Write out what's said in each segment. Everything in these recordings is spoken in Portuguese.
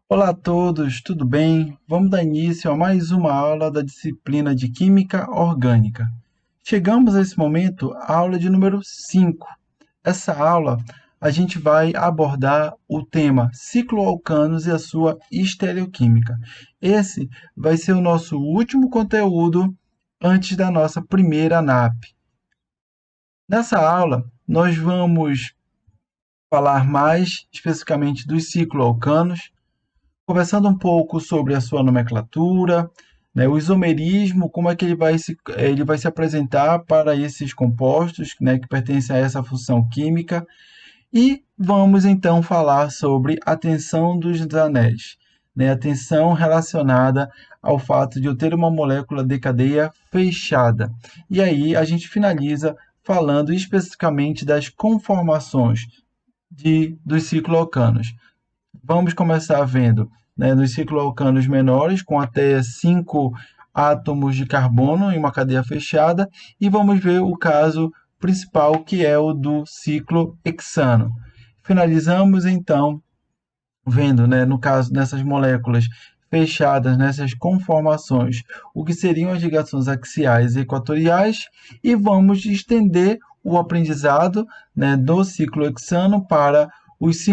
Olá a todos, tudo bem? Vamos dar início a mais uma aula da disciplina de Química Orgânica. Chegamos a esse momento, a aula de número 5. Essa aula a gente vai abordar o tema cicloalcanos e a sua estereoquímica. Esse vai ser o nosso último conteúdo antes da nossa primeira NAP. Nessa aula, nós vamos falar mais especificamente dos cicloalcanos, conversando um pouco sobre a sua nomenclatura, né, o isomerismo, como é que ele vai se apresentar para esses compostos, né, que pertencem a essa função química, e vamos então falar sobre a tensão dos anéis, né, a tensão relacionada ao fato de eu ter uma molécula de cadeia fechada. E aí a gente finaliza falando especificamente das conformações dos cicloalcanos. Vamos começar vendo, né, nos cicloalcanos menores, com até 5 átomos de carbono em uma cadeia fechada, e vamos ver o caso principal, que é o do ciclohexano. Finalizamos, então, vendo, né, no caso dessas moléculas fechadas, nessas conformações, o que seriam as ligações axiais e equatoriais, e vamos estender o aprendizado, né, do ciclohexano para os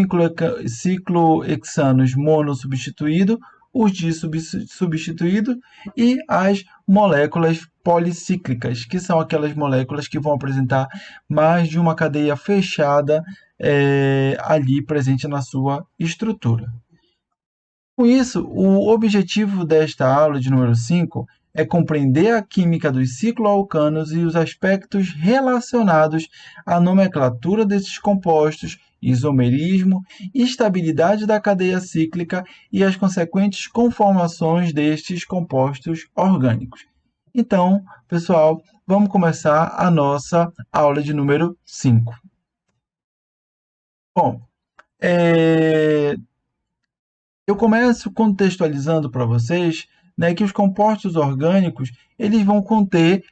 ciclohexanos monossubstituído, os dissubstituído e as moléculas policíclicas, que são aquelas moléculas que vão apresentar mais de uma cadeia fechada ali presente na sua estrutura. Com isso, o objetivo desta aula de número 5 é compreender a química dos cicloalcanos e os aspectos relacionados à nomenclatura desses compostos, isomerismo, estabilidade da cadeia cíclica e as consequentes conformações destes compostos orgânicos. Então, pessoal, vamos começar a nossa aula de número 5. Bom, eu começo contextualizando para vocês, né, que os compostos orgânicos eles vão conter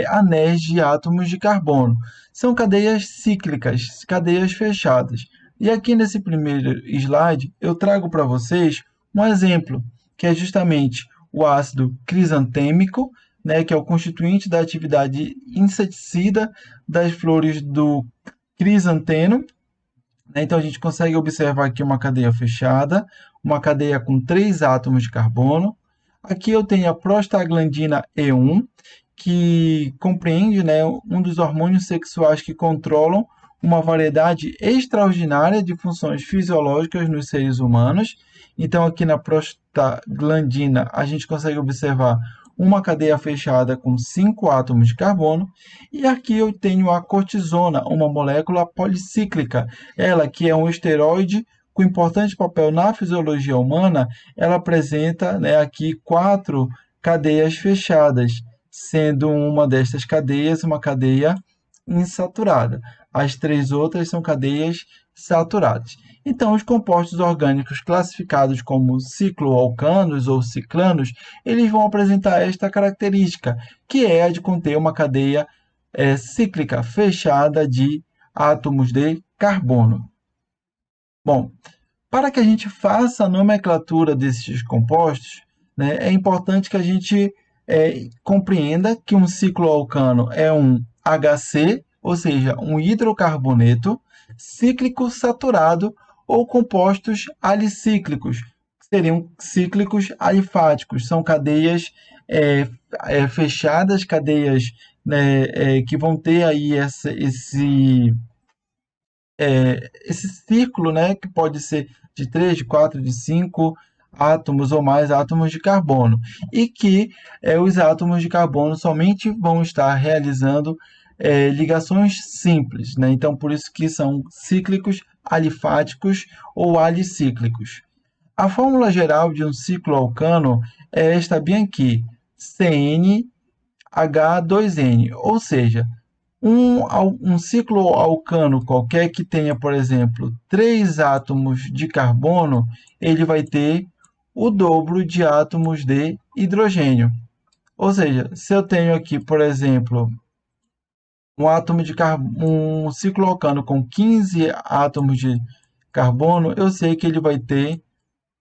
anéis de átomos de carbono. São cadeias cíclicas, cadeias fechadas. E aqui nesse primeiro slide eu trago para vocês um exemplo, que é justamente o ácido crisantêmico, né, que é o constituinte da atividade inseticida das flores do crisantemo. Então, a gente consegue observar aqui uma cadeia fechada, uma cadeia com 3 átomos de carbono. Aqui eu tenho a prostaglandina E1, que compreende, né, um dos hormônios sexuais que controlam uma variedade extraordinária de funções fisiológicas nos seres humanos. Então, aqui na prostaglandina, a gente consegue observar uma cadeia fechada com 5 átomos de carbono, e aqui eu tenho a cortisona, uma molécula policíclica, ela que é um esteroide com importante papel na fisiologia humana. Ela apresenta, né, aqui 4 cadeias fechadas, sendo uma destas cadeias uma cadeia insaturada. As 3 outras são cadeias saturadas. Então, os compostos orgânicos classificados como cicloalcanos ou ciclanos, eles vão apresentar esta característica, que é a de conter uma cadeia cíclica fechada de átomos de carbono. Bom, para que a gente faça a nomenclatura desses compostos, né, é importante que a gente compreenda que um cicloalcano é um HC, ou seja, um hidrocarboneto cíclico saturado, ou compostos alicíclicos, que seriam cíclicos alifáticos, são cadeias fechadas, cadeias, né, que vão ter aí esse círculo, né, que pode ser de 3, de 4, de 5 átomos ou mais átomos de carbono, e que os átomos de carbono somente vão estar realizando ligações simples, né? Então, por isso que são cíclicos, alifáticos ou alicíclicos. A fórmula geral de um ciclo alcano é esta bem aqui, CnH2n, ou seja, um ciclo alcano qualquer que tenha, por exemplo, 3 átomos de carbono, ele vai ter o dobro de átomos de hidrogênio. Ou seja, se eu tenho aqui, por exemplo, um ciclo alcano com 15 átomos de carbono, eu sei que ele vai ter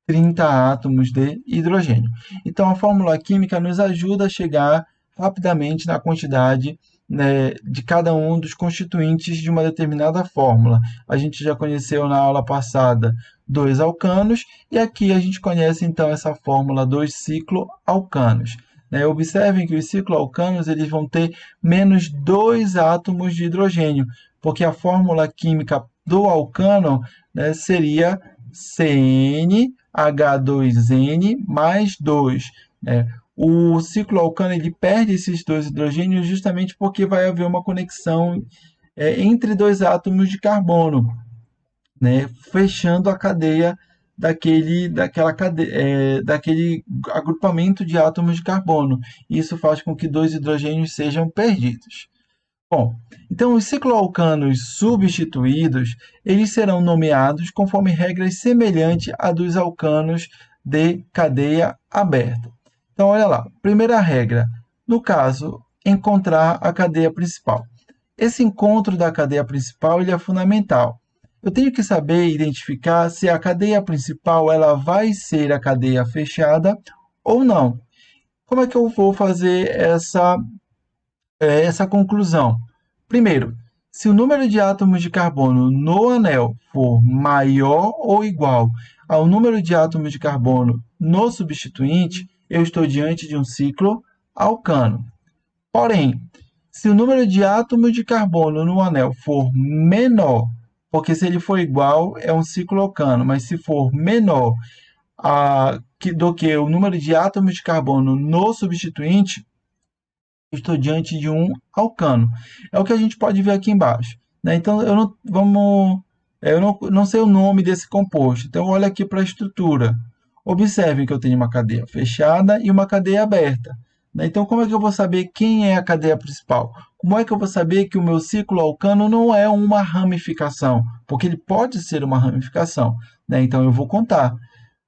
30 átomos de hidrogênio. Então, a fórmula química nos ajuda a chegar rapidamente na quantidade, né, de cada um dos constituintes de uma determinada fórmula. A gente já conheceu na aula passada dois alcanos, e aqui a gente conhece então essa fórmula dos cicloalcanos. Né? Observem que os cicloalcanos eles vão ter menos 2 átomos de hidrogênio, porque a fórmula química do alcano, né, seria CnH2n mais 2. Né? O cicloalcano ele perde esses dois hidrogênios justamente porque vai haver uma conexão entre dois átomos de carbono, né? Fechando a cadeia daquele agrupamento de átomos de carbono. Isso faz com que dois hidrogênios sejam perdidos. Bom, então os cicloalcanos substituídos, eles serão nomeados conforme regras semelhantes à dos alcanos de cadeia aberta. Então, olha lá, primeira regra, no caso, encontrar a cadeia principal. Esse encontro da cadeia principal ele é fundamental. Eu tenho que saber identificar se a cadeia principal ela vai ser a cadeia fechada ou não. Como é que eu vou fazer essa conclusão? Primeiro, se o número de átomos de carbono no anel for maior ou igual ao número de átomos de carbono no substituinte, eu estou diante de um ciclo alcano. Porém, se o número de átomos de carbono no anel for menor, porque se ele for igual é um ciclo alcano, mas se for menor do que o número de átomos de carbono no substituinte, estou diante de um alcano. É o que a gente pode ver aqui embaixo. Né? Então, eu não sei o nome desse composto. Então, olha aqui para a estrutura. Observem que eu tenho uma cadeia fechada e uma cadeia aberta. Né? Então, como é que eu vou saber quem é a cadeia principal? Como é que eu vou saber que o meu ciclo alcano não é uma ramificação? Porque ele pode ser uma ramificação. Né? Então, eu vou contar.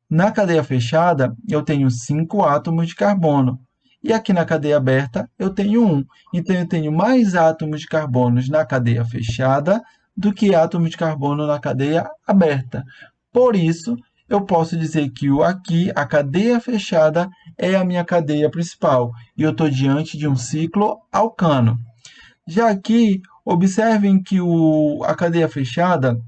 Na cadeia fechada, eu tenho 5 átomos de carbono. E aqui na cadeia aberta, eu tenho 1. Então, eu tenho mais átomos de carbono na cadeia fechada do que átomos de carbono na cadeia aberta. Por isso, eu posso dizer que aqui, a cadeia fechada, é a minha cadeia principal. E eu estou diante de um ciclo alcano. Já aqui, observem que a cadeia fechada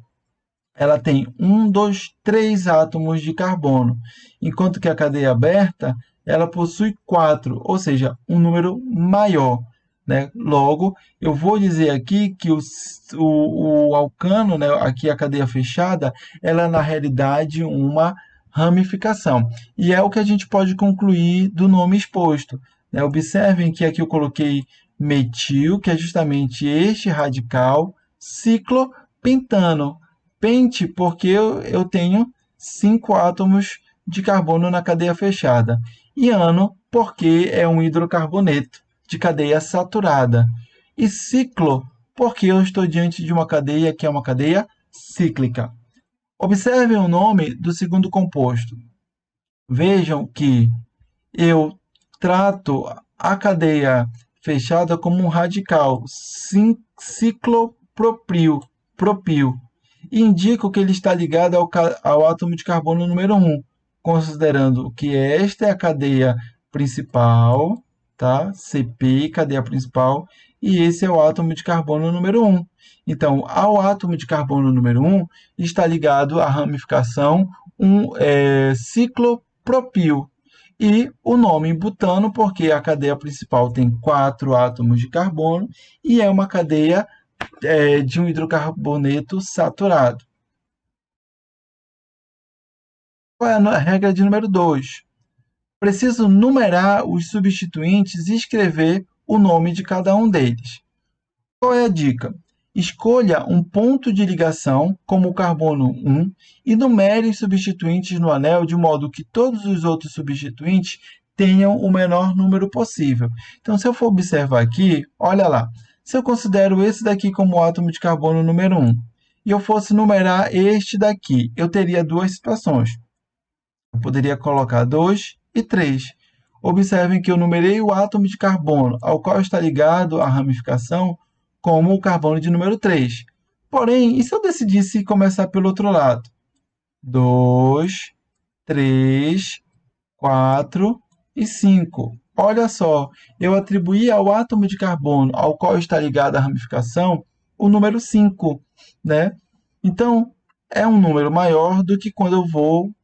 ela tem 1, 2, 3 átomos de carbono, enquanto que a cadeia aberta ela possui 4, ou seja, um número maior. Né? Logo, eu vou dizer aqui que o alcano, né, aqui a cadeia fechada, ela é na realidade uma ramificação. E é o que a gente pode concluir do nome exposto. Né? Observem que aqui eu coloquei metil, que é justamente este radical, ciclopentano. Pente, porque eu tenho 5 átomos de carbono na cadeia fechada. E ano, porque é um hidrocarboneto de cadeia saturada. E ciclo, porque eu estou diante de uma cadeia que é uma cadeia cíclica. Observem o nome do segundo composto. Vejam que eu trato a cadeia fechada como um radical ciclopropil. E indico que ele está ligado ao átomo de carbono número 1, considerando que esta é a cadeia principal, tá? CP, cadeia principal, e esse é o átomo de carbono número 1. Então, ao átomo de carbono número 1 está ligado a ramificação ciclopropil. E o nome butano, porque a cadeia principal tem 4 átomos de carbono e é uma cadeia de um hidrocarboneto saturado. Qual é a regra de número 2? Preciso numerar os substituintes e escrever o nome de cada um deles. Qual é a dica? Escolha um ponto de ligação, como o carbono 1, e numere os substituintes no anel de modo que todos os outros substituintes tenham o menor número possível. Então, se eu for observar aqui, olha lá, se eu considero esse daqui como o átomo de carbono número 1, e eu fosse numerar este daqui, eu teria duas situações. Eu poderia colocar 2 e 3. Observem que eu numerei o átomo de carbono ao qual está ligado a ramificação como o carbono de número 3. Porém, e se eu decidisse começar pelo outro lado? 2, 3, 4 e 5. Olha só, eu atribuí ao átomo de carbono ao qual está ligada a ramificação o número 5, né? Então, é um número maior do que quando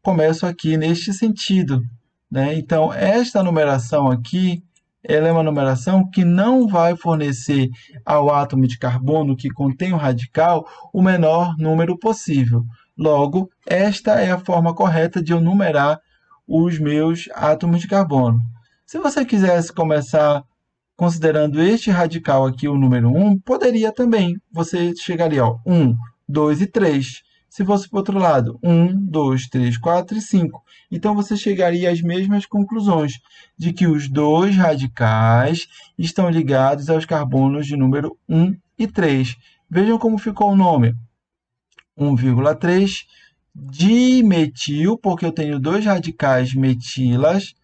começo aqui neste sentido, né? Então, esta numeração aqui, ela é uma numeração que não vai fornecer ao átomo de carbono que contém o radical o menor número possível. Logo, esta é a forma correta de eu numerar os meus átomos de carbono. Se você quisesse começar considerando este radical aqui, o número 1, poderia também. Você chegaria ao 1, 2 e 3. Se fosse para o outro lado, 1, 2, 3, 4 e 5. Então, você chegaria às mesmas conclusões, de que os dois radicais estão ligados aos carbonos de número 1 e 3. Vejam como ficou o nome. 1,3 dimetil, porque eu tenho dois radicais metilas,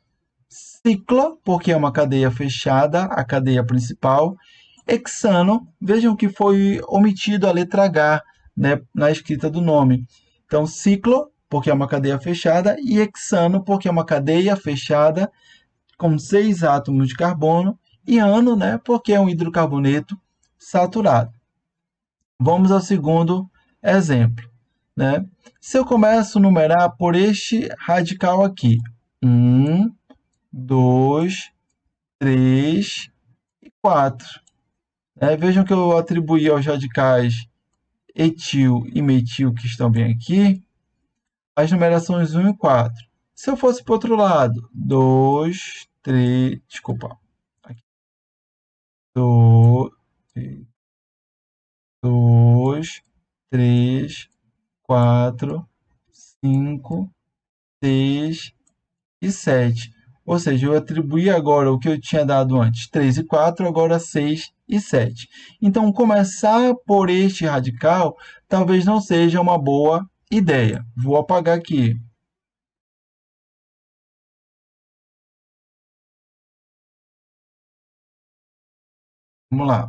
ciclo, porque é uma cadeia fechada, a cadeia principal, hexano, vejam que foi omitido a letra H, né, na escrita do nome. Então, ciclo, porque é uma cadeia fechada, e hexano, porque é uma cadeia fechada com 6 átomos de carbono, e ano, né, porque é um hidrocarboneto saturado. Vamos ao segundo exemplo, né? Se eu começo a numerar por este radical aqui, 1, 2, 3 e 4. Vejam que eu atribuí aos radicais etil e metil que estão bem aqui, as numerações 1 e 4. Se eu fosse para o outro lado, 2, 3, desculpa, 2, 3, 4, 5, 6 e 7. Ou seja, eu atribuí agora o que eu tinha dado antes, 3 e 4, agora 6 e 7. Então, começar por este radical talvez não seja uma boa ideia. Vou apagar aqui. Vamos lá.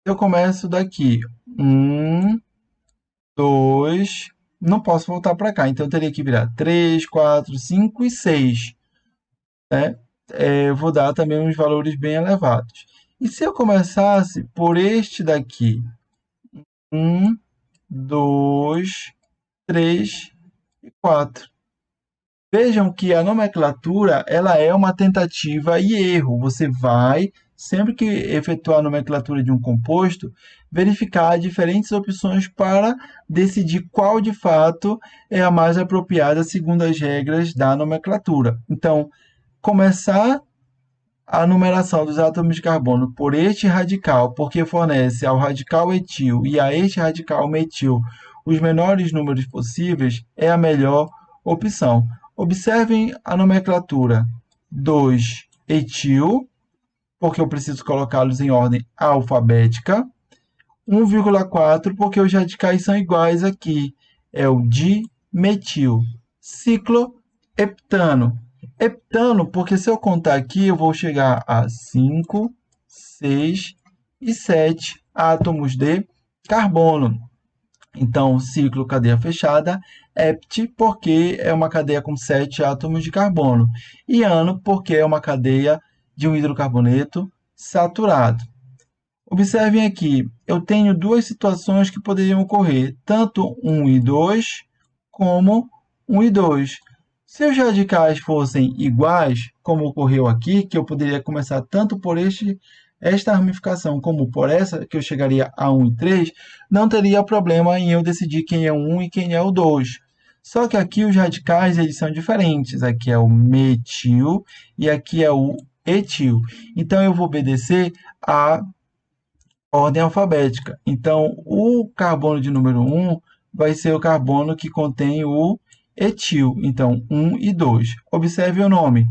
Eu começo daqui. 1, 2, não posso voltar para cá, então eu teria que virar 3, 4, 5 e 6. Né? Eu vou dar também uns valores bem elevados. E se eu começasse por este daqui? 1, 2, 3 e 4. Vejam que a nomenclatura ela é uma tentativa e erro. Você vai, sempre que efetuar a nomenclatura de um composto, verificar diferentes opções para decidir qual de fato é a mais apropriada segundo as regras da nomenclatura. Então, começar a numeração dos átomos de carbono por este radical, porque fornece ao radical etil e a este radical metil os menores números possíveis, é a melhor opção. Observem a nomenclatura 2 etil, porque eu preciso colocá-los em ordem alfabética. 1,4, porque os radicais são iguais aqui. É o dimetil. Cicloheptano. Heptano, porque se eu contar aqui, eu vou chegar a 5, 6 e 7 átomos de carbono. Então, ciclo, cadeia fechada, hept, porque é uma cadeia com 7 átomos de carbono, e ano, porque é uma cadeia de um hidrocarboneto saturado. Observem aqui, eu tenho duas situações que poderiam ocorrer, tanto 1 e 2, como 1 e 2. Se os radicais fossem iguais, como ocorreu aqui, que eu poderia começar tanto por esta ramificação como por essa, que eu chegaria a 1 e 3, não teria problema em eu decidir quem é o 1 e quem é o 2. Só que aqui os radicais eles são diferentes. Aqui é o metil e aqui é o etil. Então, eu vou obedecer a ordem alfabética. Então, o carbono de número 1 vai ser o carbono que contém o etil. Então, 1 e 2. Observe o nome.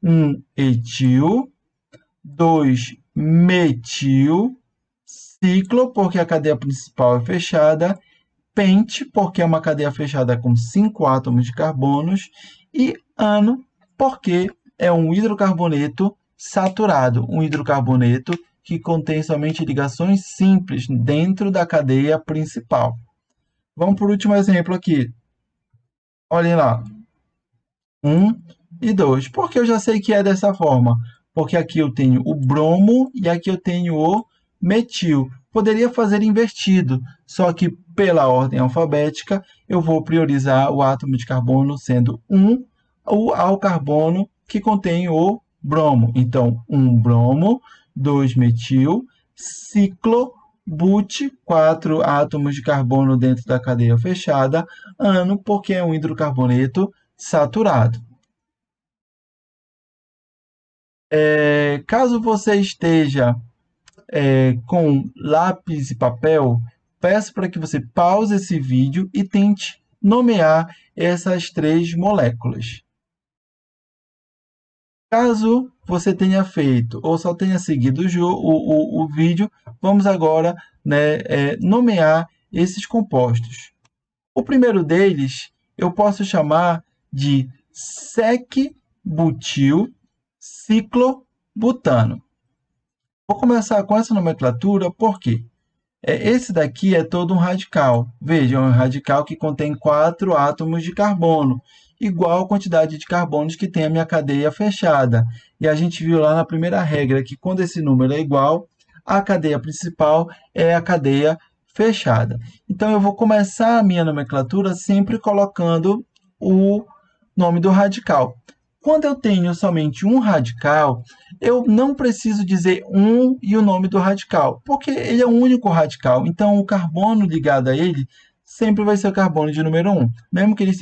1 etil, 2 metil, ciclo, porque a cadeia principal é fechada, pente, porque é uma cadeia fechada com 5 átomos de carbonos, e ano, porque é um hidrocarboneto saturado, um hidrocarboneto que contém somente ligações simples dentro da cadeia principal. Vamos para o último exemplo aqui. Olhem lá. 1 e 2. Por que eu já sei que é dessa forma? Porque aqui eu tenho o bromo e aqui eu tenho o metil. Poderia fazer invertido, só que pela ordem alfabética eu vou priorizar o átomo de carbono sendo 1 ao carbono que contém o bromo. Então, 1 bromo, 2 metil, ciclo, but, 4 átomos de carbono dentro da cadeia fechada, ano, porque é um hidrocarboneto saturado. Caso você esteja com lápis e papel, peço para que você pause esse vídeo e tente nomear essas 3 moléculas. Caso você tenha feito ou só tenha seguido o vídeo, vamos agora, né, nomear esses compostos. O primeiro deles eu posso chamar de sec-butil ciclobutano. Vou começar com essa nomenclatura porque esse daqui é todo um radical. Veja, é um radical que contém 4 átomos de carbono, igual a quantidade de carbonos que tem a minha cadeia fechada. E a gente viu lá na primeira regra que quando esse número é igual, a cadeia principal é a cadeia fechada. Então, eu vou começar a minha nomenclatura sempre colocando o nome do radical. Quando eu tenho somente um radical, eu não preciso dizer um e o nome do radical, porque ele é o único radical. Então, o carbono ligado a ele sempre vai ser o carbono de número 1. Mesmo que ele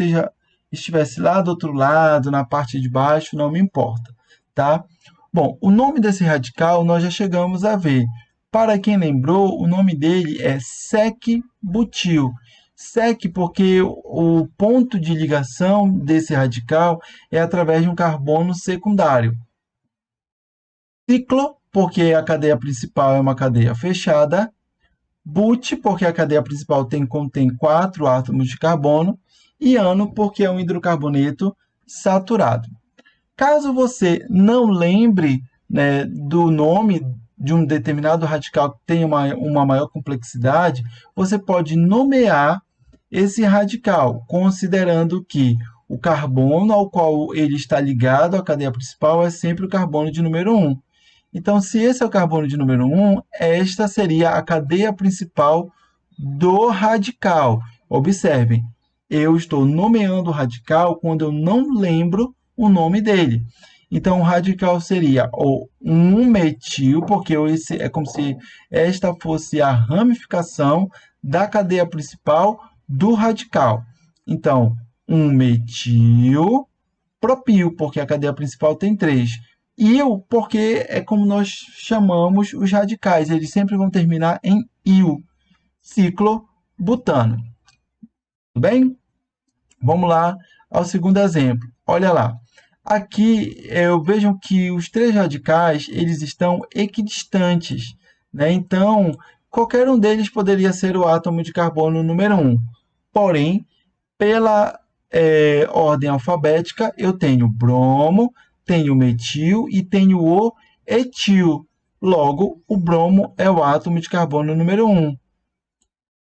estivesse lá do outro lado, na parte de baixo, não me importa, tá? Bom, o nome desse radical nós já chegamos a ver. Para quem lembrou, o nome dele é sec-butil. Sec porque o ponto de ligação desse radical é através de um carbono secundário. Ciclo, porque a cadeia principal é uma cadeia fechada. But, porque a cadeia principal contém 4 átomos de carbono. E ano, porque é um hidrocarboneto saturado. Caso você não lembre, né, do nome de um determinado radical que tem uma maior complexidade, você pode nomear esse radical, considerando que o carbono ao qual ele está ligado à cadeia principal é sempre o carbono de número 1. Então, se esse é o carbono de número 1, esta seria a cadeia principal do radical. Observem, eu estou nomeando o radical quando eu não lembro o nome dele. Então, o radical seria o 1-metil, porque é como se esta fosse a ramificação da cadeia principal do radical. Então, 1-metil propil, porque a cadeia principal tem 3. Il, porque é como nós chamamos os radicais, eles sempre vão terminar em il, ciclobutano. Tudo bem? Vamos lá ao segundo exemplo. Olha lá. Aqui eu vejo que os 3 radicais eles estão equidistantes, né? Então, qualquer um deles poderia ser o átomo de carbono número 1. Porém, pela ordem alfabética, eu tenho bromo, tenho metil e tenho o etil. Logo, o bromo é o átomo de carbono número 1.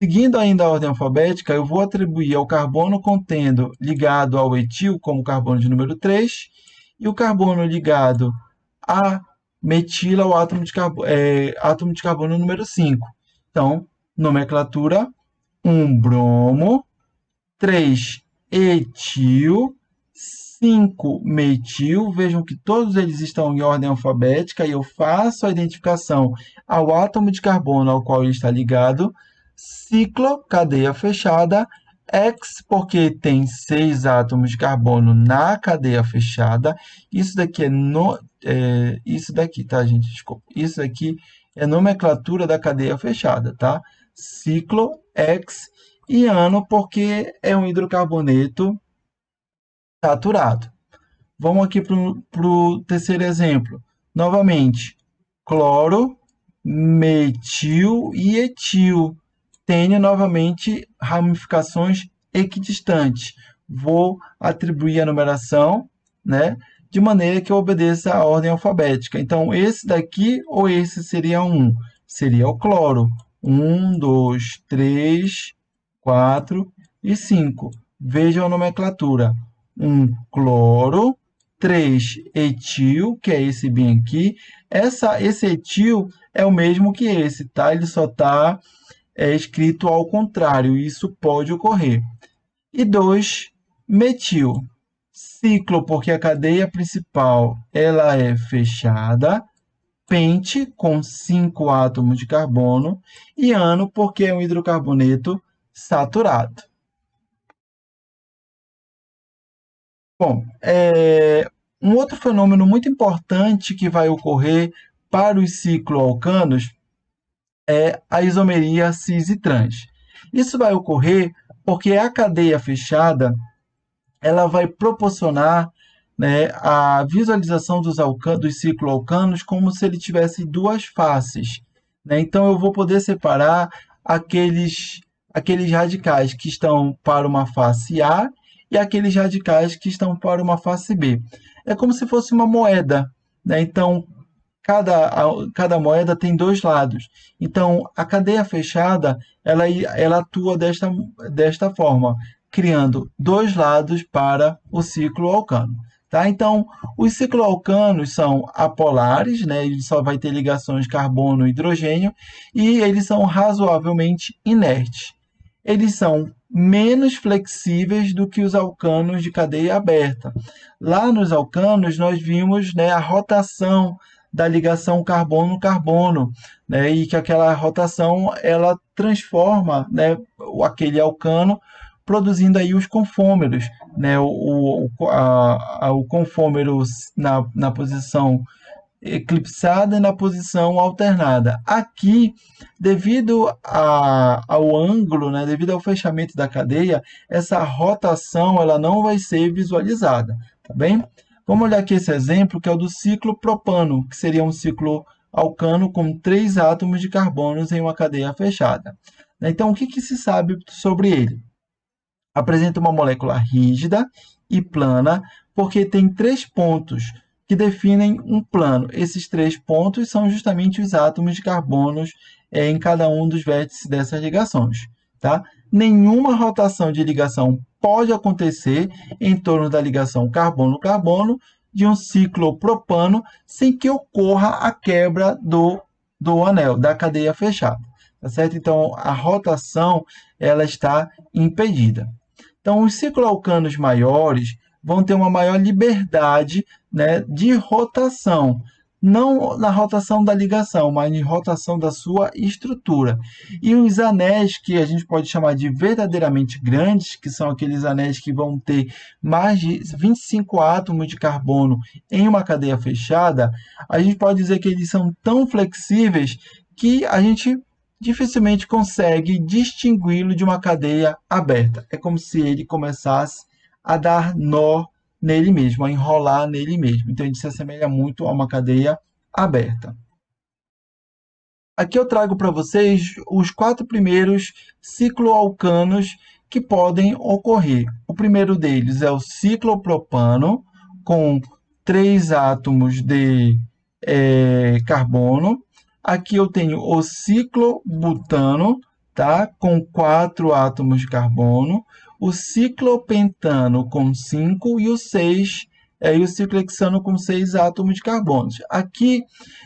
Seguindo ainda a ordem alfabética, eu vou atribuir ao carbono ligado ao etil como carbono de número 3 e o carbono ligado a metila ao átomo de carbono número 5. Então, nomenclatura 1 bromo, 3 etil, 5 metil. Vejam que todos eles estão em ordem alfabética e eu faço a identificação ao átomo de carbono ao qual ele está ligado. Ciclo, cadeia fechada. X, porque tem 6 átomos de carbono na cadeia fechada. Isso daqui é isso daqui, tá, gente? Desculpa. Isso aqui é nomenclatura da cadeia fechada, tá? Ciclo, X e ano, porque é um hidrocarboneto saturado. Vamos aqui para o terceiro exemplo. Novamente, cloro, metil e etil. Tenho novamente ramificações equidistantes. Vou atribuir a numeração, né, de maneira que eu obedeça a ordem alfabética. Então, esse daqui ou esse seria um? Seria o cloro. 1, 2, 3, 4 e 5. Veja a nomenclatura. 1 cloro, 3 etil, que é esse bem aqui. Esse etil é o mesmo que esse, tá? Ele só está escrito ao contrário, isso pode ocorrer. E 2 metil. Ciclo, porque a cadeia principal ela é fechada. Pente, com 5 átomos de carbono. E ano, porque é um hidrocarboneto saturado. Bom, um outro fenômeno muito importante que vai ocorrer para os cicloalcanos é a isomeria cis e trans. Isso vai ocorrer porque a cadeia fechada ela vai proporcionar, né, a visualização dos cicloalcanos como se ele tivesse duas faces, né? Então eu vou poder separar aqueles radicais que estão para uma face A e aqueles radicais que estão para uma face B. É como se fosse uma moeda, né? Então cada moeda tem dois lados. Então, a cadeia fechada, ela atua desta forma, criando dois lados para o ciclo alcano. Tá? Então, os cicloalcanos são apolares, né? Ele só vai ter ligações carbono e hidrogênio, e eles são razoavelmente inertes. Eles são menos flexíveis do que os alcanos de cadeia aberta. Lá nos alcanos, nós vimos, né, a rotação da ligação carbono-carbono, né, e que aquela rotação ela transforma, né, aquele alcano, produzindo aí os confômeros, né, o confômero na posição eclipsada e na posição alternada. Aqui, devido ao ângulo, né, devido ao fechamento da cadeia, essa rotação ela não vai ser visualizada, tá bem? Vamos olhar aqui esse exemplo, que é o do ciclo propano, que seria um ciclo alcano com 3 átomos de carbono em uma cadeia fechada. Então, o que se sabe sobre ele? Apresenta uma molécula rígida e plana, porque tem 3 pontos que definem um plano. Esses 3 pontos são justamente os átomos de carbono em cada um dos vértices dessas ligações. Tá? Nenhuma rotação de ligação pode acontecer em torno da ligação carbono-carbono de um ciclo propano sem que ocorra a quebra do anel, da cadeia fechada. Tá certo? Então, a rotação ela está impedida. Então, os cicloalcanos maiores vão ter uma maior liberdade, né, de rotação, não na rotação da ligação, mas em rotação da sua estrutura. E os anéis que a gente pode chamar de verdadeiramente grandes, que são aqueles anéis que vão ter mais de 25 átomos de carbono em uma cadeia fechada, a gente pode dizer que eles são tão flexíveis que a gente dificilmente consegue distingui-lo de uma cadeia aberta. É como se ele começasse a dar nó nele mesmo, a enrolar nele mesmo. Então, ele se assemelha muito a uma cadeia aberta. Aqui eu trago para vocês os 4 primeiros cicloalcanos que podem ocorrer. O primeiro deles é o ciclopropano, com 3 átomos de carbono. Aqui eu tenho o ciclobutano, tá? Com 4 átomos de carbono. O ciclopentano com 5 e o 6 e o ciclohexano com 6 átomos de carbono. Aqui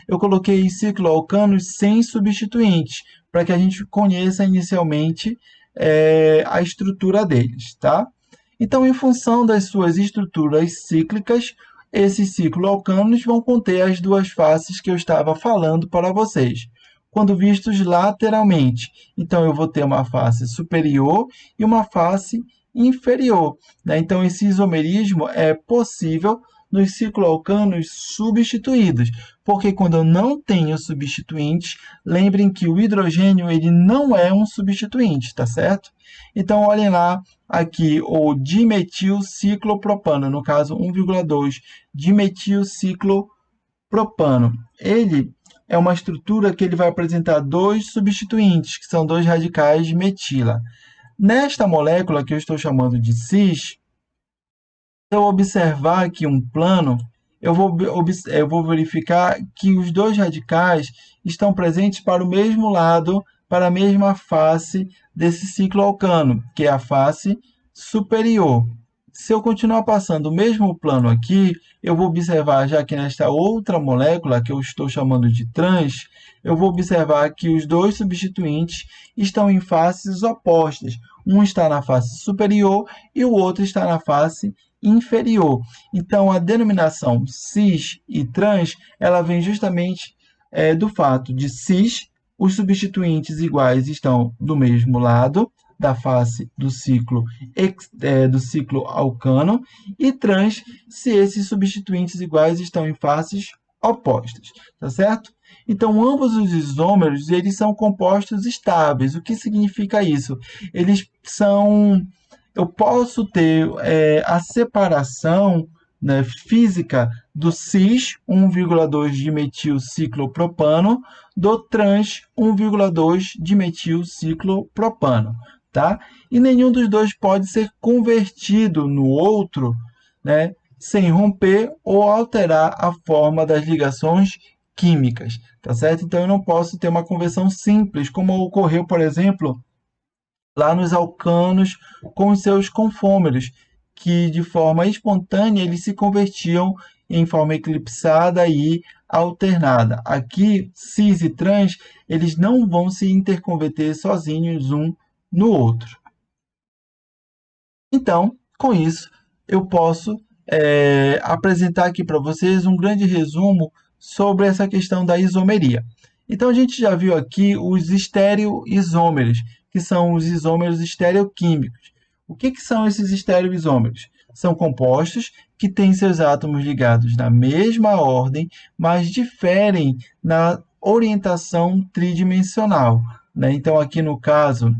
eu coloquei cicloalcanos sem substituintes, para que a gente conheça inicialmente a estrutura deles, tá? Então, em função das suas estruturas cíclicas, esses cicloalcanos vão conter as duas faces que eu estava falando para vocês, quando vistos lateralmente. Então, eu vou ter uma face superior e uma face inferior, né? Então, esse isomerismo é possível nos cicloalcanos substituídos, porque quando eu não tenho substituintes, lembrem que o hidrogênio ele não é um substituinte, tá certo? Então, olhem lá aqui o dimetilciclopropano, no caso 1,2 dimetilciclopropano. Ele é uma estrutura que ele vai apresentar dois substituintes, que são dois radicais de metila. Nesta molécula que eu estou chamando de cis, se eu observar aqui um plano, eu vou verificar que os dois radicais estão presentes para o mesmo lado, para a mesma face desse cicloalcano, que é a face superior. Se eu continuar passando o mesmo plano aqui, eu vou observar, já que nesta outra molécula, que eu estou chamando de trans, eu vou observar que os dois substituintes estão em faces opostas. Um está na face superior e o outro está na face inferior. Então, a denominação cis e trans, ela vem justamente do fato de cis, os substituintes iguais estão do mesmo lado da face do ciclo alcano, e trans, se esses substituintes iguais estão em faces opostas, tá certo? Então, ambos os isômeros, eles são compostos estáveis. O que significa isso? Eu posso ter a separação, né, física do cis 1,2 dimetilciclopropano do trans 1,2 dimetilciclopropano, tá? E nenhum dos dois pode ser convertido no outro, né, sem romper ou alterar a forma das ligações químicas, tá certo? Então, eu não posso ter uma conversão simples, como ocorreu, por exemplo, lá nos alcanos com os seus confômeros, que de forma espontânea eles se convertiam em forma eclipsada e alternada. Aqui, cis e trans, eles não vão se interconverter sozinhos um no outro. Então, com isso, eu posso apresentar aqui para vocês um grande resumo sobre essa questão da isomeria. Então, a gente já viu aqui os estereoisômeros, que são os isômeros estereoquímicos. O que são esses estereoisômeros? São compostos que têm seus átomos ligados na mesma ordem, mas diferem na orientação tridimensional, né? Então, aqui no caso,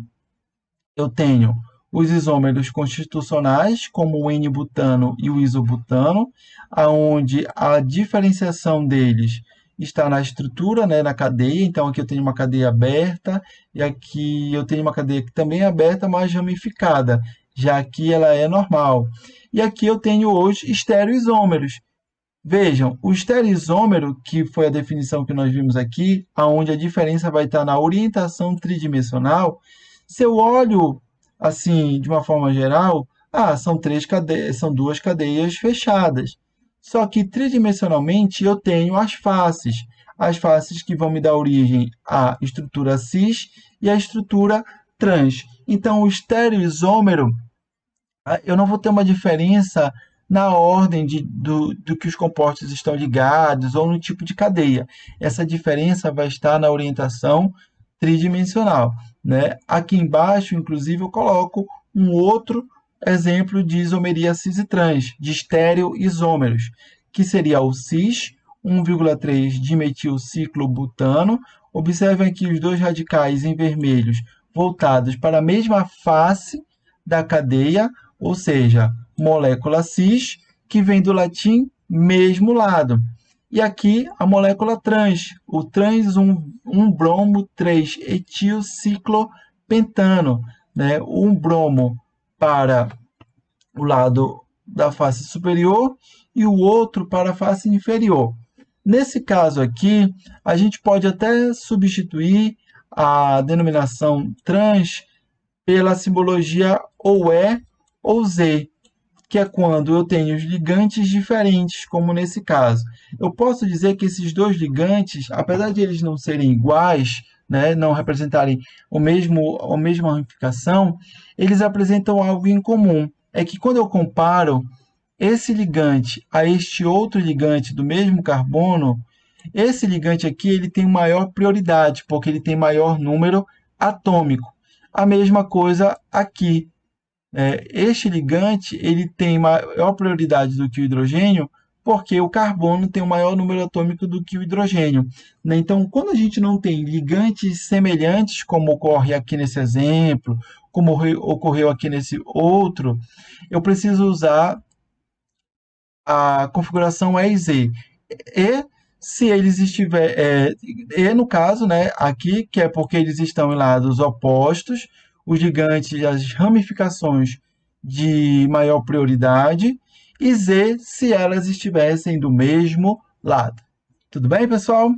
eu tenho os isômeros constitucionais, como o N-butano e o isobutano, onde a diferenciação deles está na estrutura, né, na cadeia. Então, aqui eu tenho uma cadeia aberta, e aqui eu tenho uma cadeia que também é aberta, mas ramificada. Já aqui ela é normal. E aqui eu tenho os estereoisômeros. Vejam, o estereoisômero, que foi a definição que nós vimos aqui, onde a diferença vai estar na orientação tridimensional, se eu olho assim, de uma forma geral, são duas cadeias fechadas. Só que tridimensionalmente eu tenho as faces que vão me dar origem à estrutura cis e à estrutura trans. Então, o estereoisômero, eu não vou ter uma diferença na ordem do que os compostos estão ligados ou no tipo de cadeia. Essa diferença vai estar na orientação tridimensional, né? Aqui embaixo, inclusive, eu coloco um outro exemplo de isomeria cis e trans, de estereoisômeros, que seria o cis, 1,3 dimetilciclobutano. Observem aqui os dois radicais em vermelhos voltados para a mesma face da cadeia, ou seja, molécula cis, que vem do latim mesmo lado. E aqui a molécula trans, o trans 1-bromo 3-etilciclopentano, né? Um bromo para o lado da face superior e o outro para a face inferior. Nesse caso aqui, a gente pode até substituir a denominação trans pela simbologia ou E ou Z, que é quando eu tenho os ligantes diferentes, como nesse caso. Eu posso dizer que esses dois ligantes, apesar de eles não serem iguais, né, não representarem a mesma ramificação, eles apresentam algo em comum. É que quando eu comparo esse ligante a este outro ligante do mesmo carbono, esse ligante aqui ele tem maior prioridade, porque ele tem maior número atômico. A mesma coisa aqui. Este ligante ele tem maior prioridade do que o hidrogênio, porque o carbono tem um maior número atômico do que o hidrogênio, né? Então, quando a gente não tem ligantes semelhantes, como ocorre aqui nesse exemplo, como ocorreu aqui nesse outro, eu preciso usar a configuração E e Z. E se eles e no caso, né, aqui, que é porque eles estão em lados opostos, os gigantes, as ramificações de maior prioridade, e Z se elas estivessem do mesmo lado. Tudo bem, pessoal?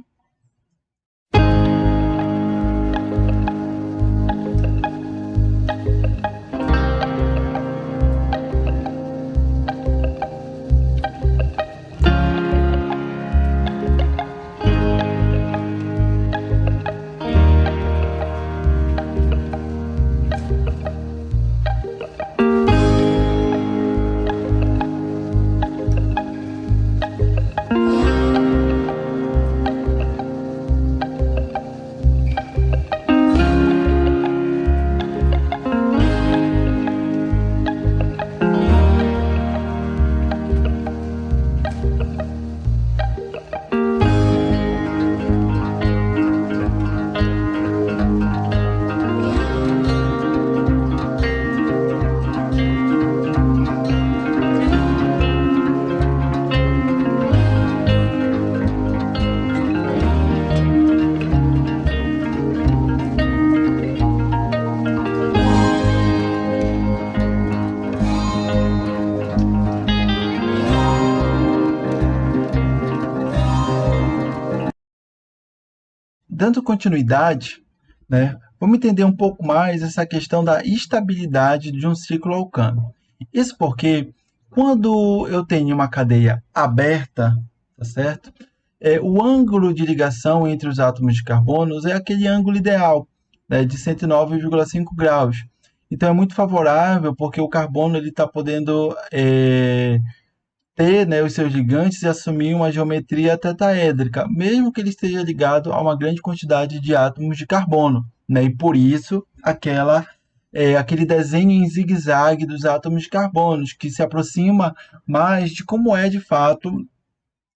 Dando continuidade, né, vamos entender um pouco mais essa questão da estabilidade de um ciclo alcano. Isso porque quando eu tenho uma cadeia aberta, tá certo? O ângulo de ligação entre os átomos de carbono é aquele ângulo ideal, né, de 109,5 graus. Então é muito favorável porque o carbono ele está podendo ter, né, os seus gigantes e assumir uma geometria tetaédrica, mesmo que ele esteja ligado a uma grande quantidade de átomos de carbono, né? E por isso aquele desenho em zigue-zague dos átomos de carbono, que se aproxima mais de como é de fato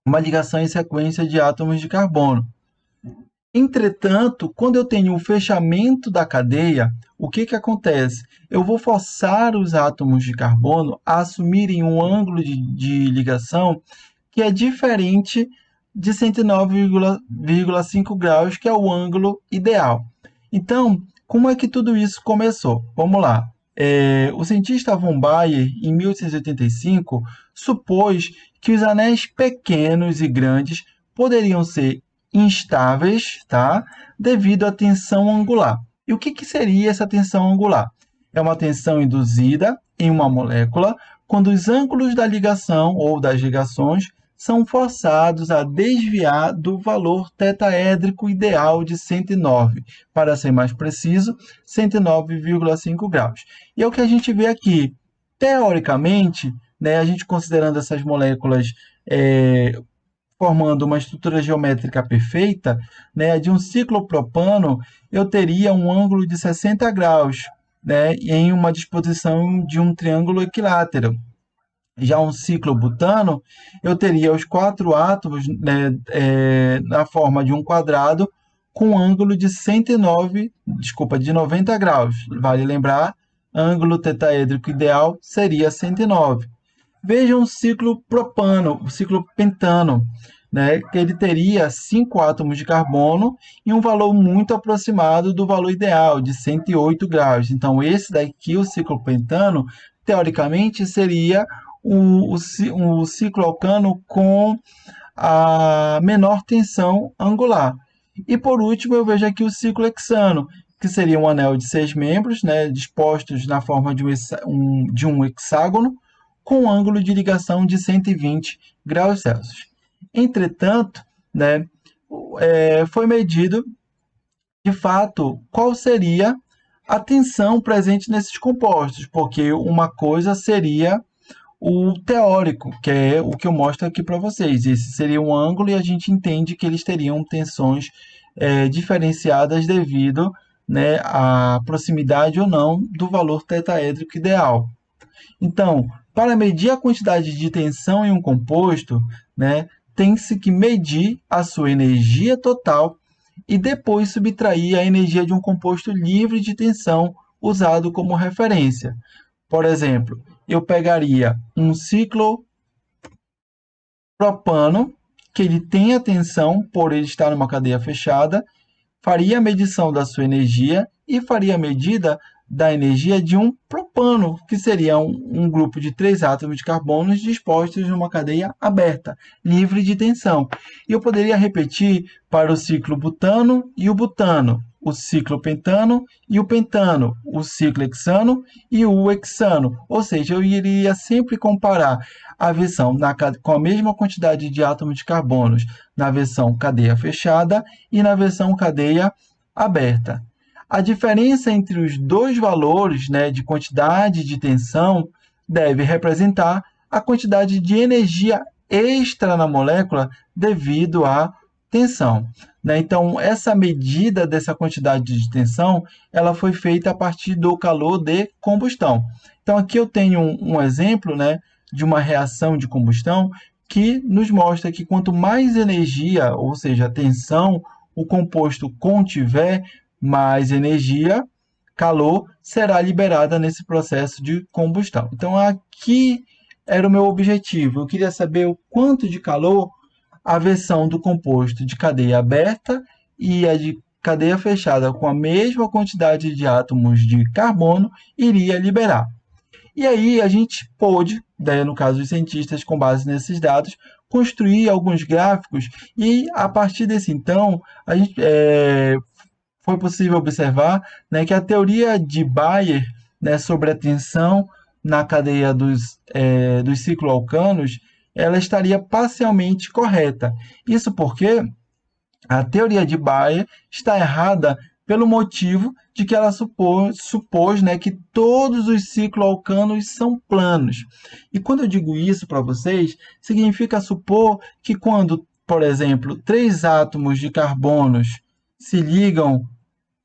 uma ligação em sequência de átomos de carbono. Entretanto, quando eu tenho o fechamento da cadeia, o que acontece? Eu vou forçar os átomos de carbono a assumirem um ângulo de ligação que é diferente de 109,5 graus, que é o ângulo ideal. Então, como é que tudo isso começou? Vamos lá. O cientista von Baer, em 1885, supôs que os anéis pequenos e grandes poderiam ser instáveis, tá? Devido à tensão angular. E o que seria essa tensão angular? É uma tensão induzida em uma molécula quando os ângulos da ligação ou das ligações são forçados a desviar do valor tetaédrico ideal de 109, para ser mais preciso, 109,5 graus. E é o que a gente vê aqui. Teoricamente, né, a gente considerando essas moléculas formando uma estrutura geométrica perfeita, né, de um ciclopropano, eu teria um ângulo de 60 graus, né, em uma disposição de um triângulo equilátero. Já um ciclobutano, eu teria os 4 átomos, né, na forma de um quadrado com um ângulo de 90 graus. Vale lembrar, ângulo tetaédrico ideal seria 109. Veja um ciclo propano, o ciclo pentano, né, que ele teria 5 átomos de carbono e um valor muito aproximado do valor ideal, de 108 graus. Então, esse daqui, o ciclo pentano, teoricamente seria o ciclo alcano com a menor tensão angular. E por último, eu vejo aqui o ciclo hexano, que seria um anel de 6 membros, né, dispostos na forma de um hexágono, com um ângulo de ligação de 120 graus Celsius. Entretanto, né, foi medido, de fato, qual seria a tensão presente nesses compostos, porque uma coisa seria o teórico, que é o que eu mostro aqui para vocês. Esse seria um ângulo e a gente entende que eles teriam tensões diferenciadas devido, né, à proximidade ou não do valor tetaédrico ideal. Então, Para medir a quantidade de tensão em um composto, né, tem-se que medir a sua energia total e depois subtrair a energia de um composto livre de tensão usado como referência. Por exemplo, eu pegaria um ciclo propano, que ele tem a tensão por ele estar numa cadeia fechada, faria a medição da sua energia e faria a medida da energia de um propano, que seria um grupo de 3 átomos de carbono dispostos numa cadeia aberta, livre de tensão. E eu poderia repetir para o ciclo butano e o butano, o ciclo pentano e o pentano, o ciclo hexano e o hexano. Ou seja, eu iria sempre comparar a versão com a mesma quantidade de átomos de carbonos na versão cadeia fechada e na versão cadeia aberta. A diferença entre os dois valores, né, de quantidade de tensão deve representar a quantidade de energia extra na molécula devido à tensão. Né? Então, essa medida dessa quantidade de tensão ela foi feita a partir do calor de combustão. Então, aqui eu tenho um exemplo, né, de uma reação de combustão que nos mostra que quanto mais energia, ou seja, tensão, o composto contiver, mais energia, calor, será liberada nesse processo de combustão. Então, aqui era o meu objetivo. Eu queria saber o quanto de calor a versão do composto de cadeia aberta e a de cadeia fechada com a mesma quantidade de átomos de carbono iria liberar. E aí a gente pôde, né, no caso dos cientistas, com base nesses dados, construir alguns gráficos e a partir desse então a gente foi possível observar, né, que a teoria de Bayer, né, sobre a tensão na cadeia dos cicloalcanos ela estaria parcialmente correta. Isso porque a teoria de Bayer está errada pelo motivo de que ela supôs, né, que todos os cicloalcanos são planos. E quando eu digo isso para vocês, significa supor que quando, por exemplo, 3 átomos de carbonos se ligam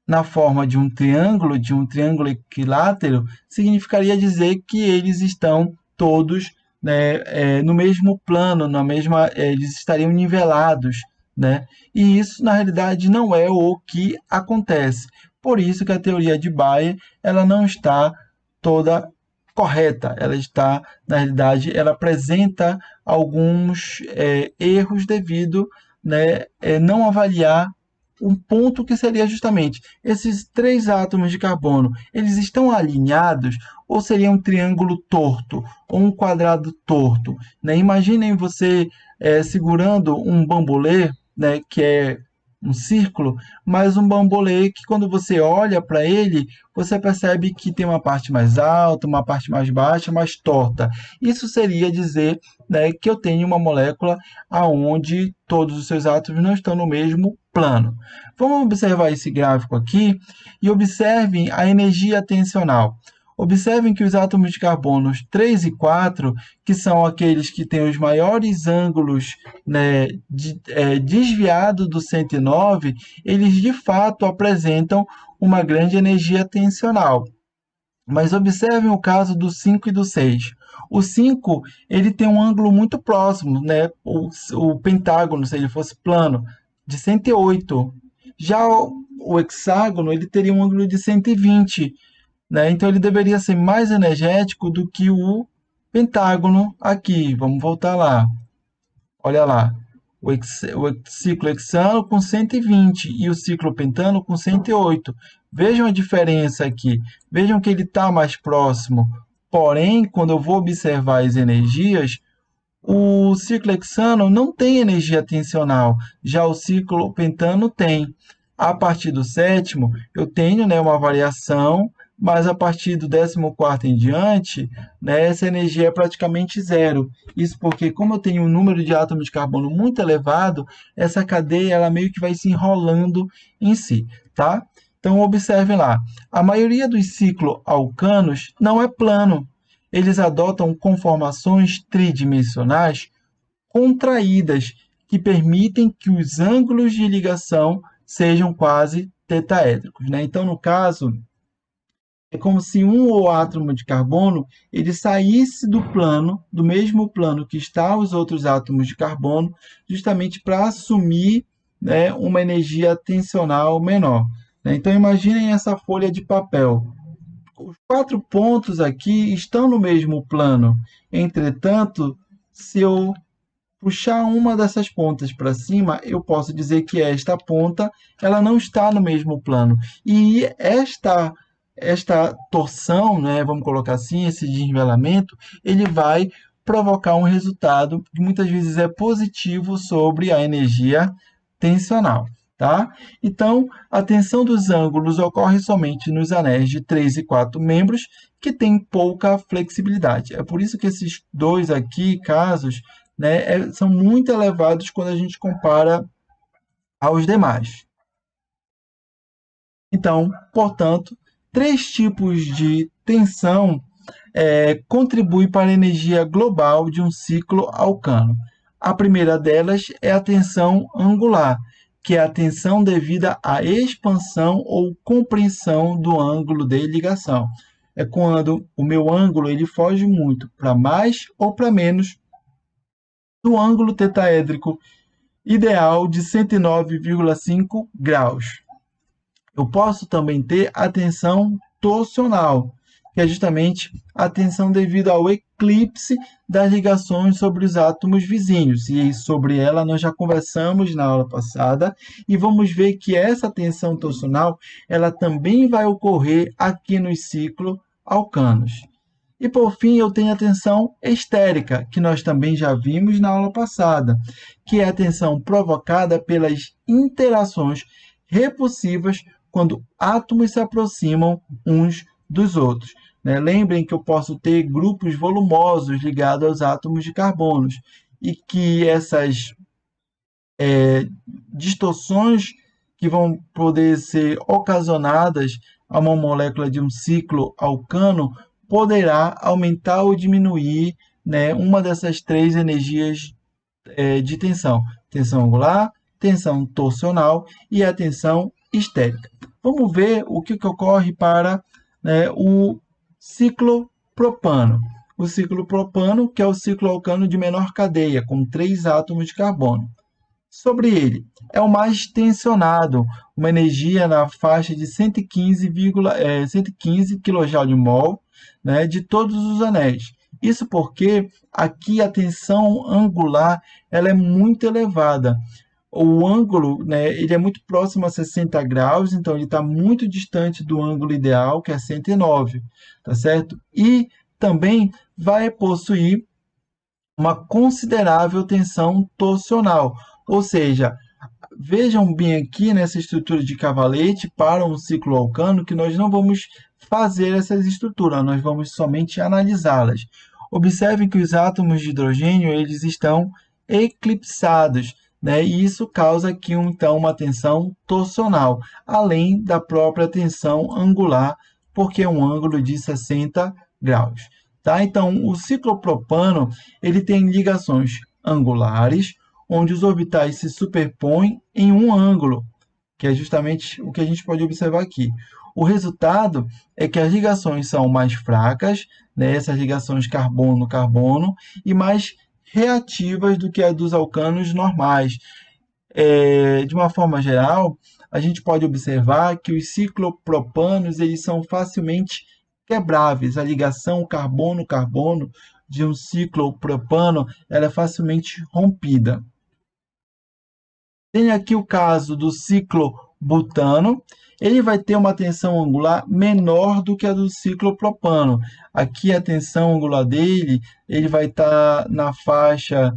na forma de um triângulo equilátero, significaria dizer que eles estão todos, né, no mesmo plano, eles estariam nivelados, né? E isso, na realidade, não é o que acontece. Por isso que a teoria de Bayer ela não está toda correta. Ela está, na realidade, ela apresenta alguns erros devido, né, não avaliar um ponto que seria justamente esses 3 átomos de carbono, eles estão alinhados ou seria um triângulo torto ou um quadrado torto, né? Imaginem você segurando um bambolê, né, que é um círculo, mas um bambolê que quando você olha para ele, você percebe que tem uma parte mais alta, uma parte mais baixa, mais torta. Isso seria dizer, né, que eu tenho uma molécula aonde todos os seus átomos não estão no mesmo plano. Vamos observar esse gráfico aqui e observem a energia tensional. Observem que os átomos de carbono 3 e 4, que são aqueles que têm os maiores ângulos, né, desviados do 109, eles de fato apresentam uma grande energia tensional. Mas observem o caso do 5 e do 6. O 5 ele tem um ângulo muito próximo, né? O pentágono, se ele fosse plano, de 108. Já o hexágono ele teria um ângulo de 120, né? Então ele deveria ser mais energético do que o pentágono aqui. Vamos voltar lá. Olha lá. O ciclo hexano com 120 e o ciclo pentano com 108. Vejam a diferença aqui. Vejam que ele está mais próximo. Porém, quando eu vou observar as energias, o ciclo hexano não tem energia tensional, já o ciclo pentano tem. A partir do sétimo, eu tenho, né, uma variação, mas a partir do 14º em diante, né, essa energia é praticamente zero. Isso porque, como eu tenho um número de átomos de carbono muito elevado, essa cadeia ela meio que vai se enrolando em si, tá? Então, observem lá. A maioria dos cicloalcanos não é plano. Eles adotam conformações tridimensionais contraídas, que permitem que os ângulos de ligação sejam quase tetaédricos, né? Então, no caso, É como se um átomo de carbono ele saísse do plano, do mesmo plano que está os outros átomos de carbono, justamente para assumir, né, uma energia tensional menor. Né? Então, imaginem essa folha de papel. Os 4 pontos aqui estão no mesmo plano. Entretanto, se eu puxar uma dessas pontas para cima, eu posso dizer que esta ponta ela não está no mesmo plano. E esta torção, né, vamos colocar assim, esse desnivelamento, ele vai provocar um resultado que muitas vezes é positivo sobre a energia tensional. Tá? Então, a tensão dos ângulos ocorre somente nos anéis de 3 e 4 membros, que têm pouca flexibilidade. É por isso que esses dois aqui, casos, né, são muito elevados quando a gente compara aos demais. Então, portanto, 3 tipos de tensão contribuem para a energia global de um ciclo alcano. A primeira delas é a tensão angular, que é a tensão devida à expansão ou compressão do ângulo de ligação. É quando o meu ângulo ele foge muito para mais ou para menos do ângulo tetaédrico ideal de 109,5 graus. Eu posso também ter a tensão torsional, que é justamente a tensão devido ao eclipse das ligações sobre os átomos vizinhos. E sobre ela nós já conversamos na aula passada e vamos ver que essa tensão torsional ela também vai ocorrer aqui no ciclo alcanos. E por fim, eu tenho a tensão estérica, que nós também já vimos na aula passada, que é a tensão provocada pelas interações repulsivas quando átomos se aproximam uns dos outros. Né? Lembrem que eu posso ter grupos volumosos ligados aos átomos de carbono e que essas distorções que vão poder ser ocasionadas a uma molécula de um ciclo alcano poderá aumentar ou diminuir, né, uma dessas 3 energias de tensão: tensão angular, tensão torsional e a tensão estérica. Vamos ver o que ocorre para, né, o ciclopropano. O ciclopropano, que é o ciclo alcano de menor cadeia, com 3 átomos de carbono. Sobre ele, é o mais tensionado, uma energia na faixa de 115 kJ/mol, né, de todos os anéis. Isso porque aqui a tensão angular ela é muito elevada. O ângulo, né, ele é muito próximo a 60 graus, então ele está muito distante do ângulo ideal, que é 109, tá certo? E também vai possuir uma considerável tensão torsional, ou seja, vejam bem aqui nessa estrutura de cavalete para um ciclo alcano que nós não vamos fazer essas estruturas, nós vamos somente analisá-las. Observem que os átomos de hidrogênio eles estão eclipsados, né? E isso causa aqui então uma tensão torsional, além da própria tensão angular, porque é um ângulo de 60 graus. Tá? Então, o ciclopropano ele tem ligações angulares, onde os orbitais se superpõem em um ângulo, que é justamente o que a gente pode observar aqui. O resultado é que as ligações são mais fracas, né, essas ligações carbono-carbono, e mais reativas do que a dos alcanos normais. De uma forma geral, a gente pode observar que os ciclopropanos eles são facilmente quebráveis. A ligação carbono-carbono de um ciclopropano ela é facilmente rompida. Tem aqui o caso do ciclobutano. Ele vai ter uma tensão angular menor do que a do ciclopropano. Aqui a tensão angular dele ele vai estar na faixa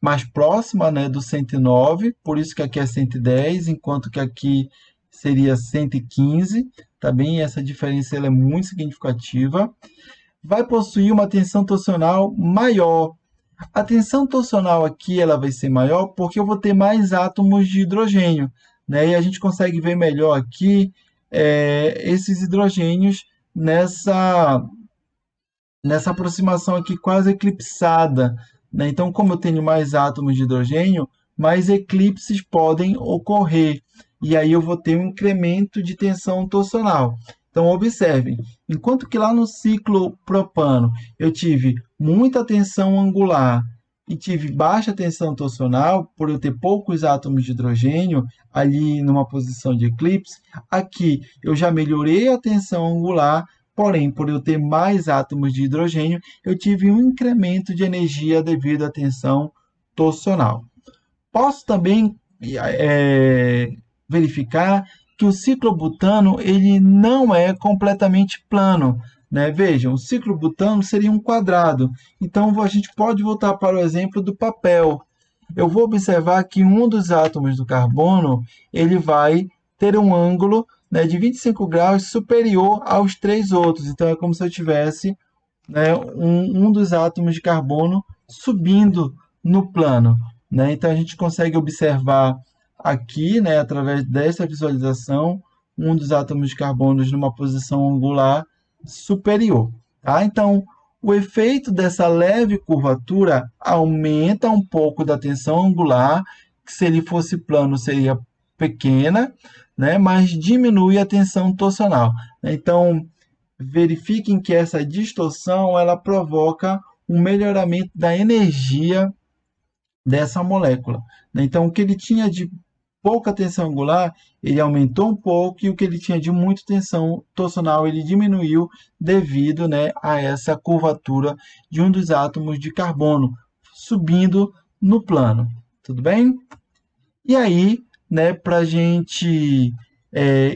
mais próxima, né, do 109, por isso que aqui é 110, enquanto que aqui seria 115, tá bem? Essa diferença ela é muito significativa. Vai possuir uma tensão torsional maior. A tensão torsional aqui ela vai ser maior porque eu vou ter mais átomos de hidrogênio, né? E a gente consegue ver melhor aqui esses hidrogênios nessa aproximação aqui quase eclipsada, né? Então, como eu tenho mais átomos de hidrogênio, mais eclipses podem ocorrer. E aí eu vou ter um incremento de tensão torsional. Então, observem, enquanto que lá no ciclo propano eu tive muita tensão angular e tive baixa tensão torsional, por eu ter poucos átomos de hidrogênio ali numa posição de eclipse, aqui eu já melhorei a tensão angular, porém, por eu ter mais átomos de hidrogênio, eu tive um incremento de energia devido à tensão torsional. Posso também verificar que o ciclobutano ele não é completamente plano, né? Vejam, o ciclobutano seria um quadrado. Então a gente pode voltar para o exemplo do papel. Eu vou observar que um dos átomos do carbono ele vai ter um ângulo, né, de 25 graus superior aos três outros. Então é como se eu tivesse, né, um dos átomos de carbono subindo no plano, né? Então a gente consegue observar aqui, né, através dessa visualização, um dos átomos de carbono numa posição angular superior. Tá? Então, o efeito dessa leve curvatura aumenta um pouco da tensão angular, que se ele fosse plano seria pequena, né, mas diminui a tensão torsional. Então, verifiquem que essa distorção ela provoca um melhoramento da energia dessa molécula. Então, o que ele tinha de pouca tensão angular, ele aumentou um pouco, e o que ele tinha de muita tensão torsional, ele diminuiu devido, né, a essa curvatura de um dos átomos de carbono, subindo no plano. Tudo bem? E aí, né, para a gente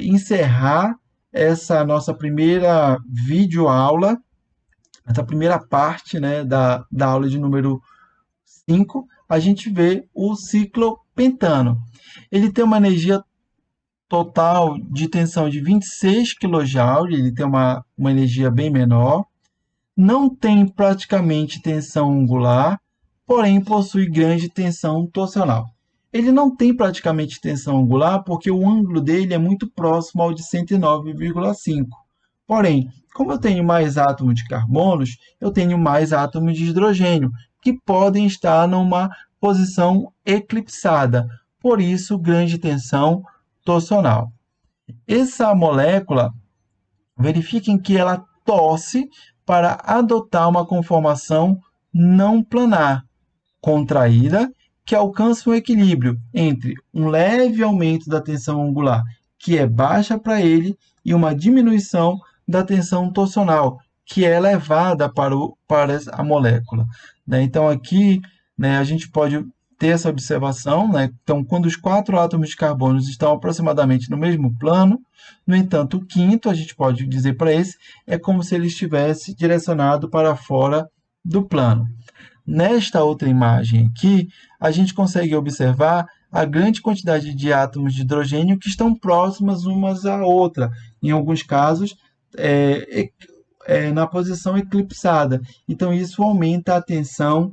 encerrar essa nossa primeira videoaula, essa primeira parte, né, da aula de número 5, a gente vê o ciclopentano. Ele tem uma energia total de tensão de 26 kJ, ele tem uma energia bem menor, não tem praticamente tensão angular, porém possui grande tensão torsional. Ele não tem praticamente tensão angular porque o ângulo dele é muito próximo ao de 109,5. Porém, como eu tenho mais átomos de carbonos, eu tenho mais átomos de hidrogênio, que podem estar numa posição eclipsada, por isso grande tensão torsional. Essa molécula, verifiquem que ela torce para adotar uma conformação não planar, contraída, que alcança um equilíbrio entre um leve aumento da tensão angular, que é baixa para ele, e uma diminuição da tensão torsional, que é elevada para a molécula. Né? Então, aqui, né, a gente pode ter essa observação. Né? Então, quando os 4 átomos de carbono estão aproximadamente no mesmo plano, no entanto, o quinto, a gente pode dizer para esse, é como se ele estivesse direcionado para fora do plano. Nesta outra imagem aqui, a gente consegue observar a grande quantidade de átomos de hidrogênio que estão próximas umas à outra, em alguns casos, na posição eclipsada. Então, isso aumenta a tensão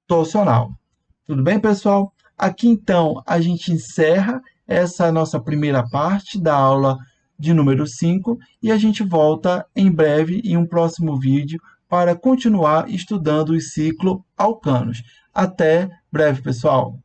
torsional. Tudo bem, pessoal? Aqui, então, a gente encerra essa nossa primeira parte da aula de número 5 e a gente volta em breve em um próximo vídeo para continuar estudando os cicloalcanos. Até breve, pessoal!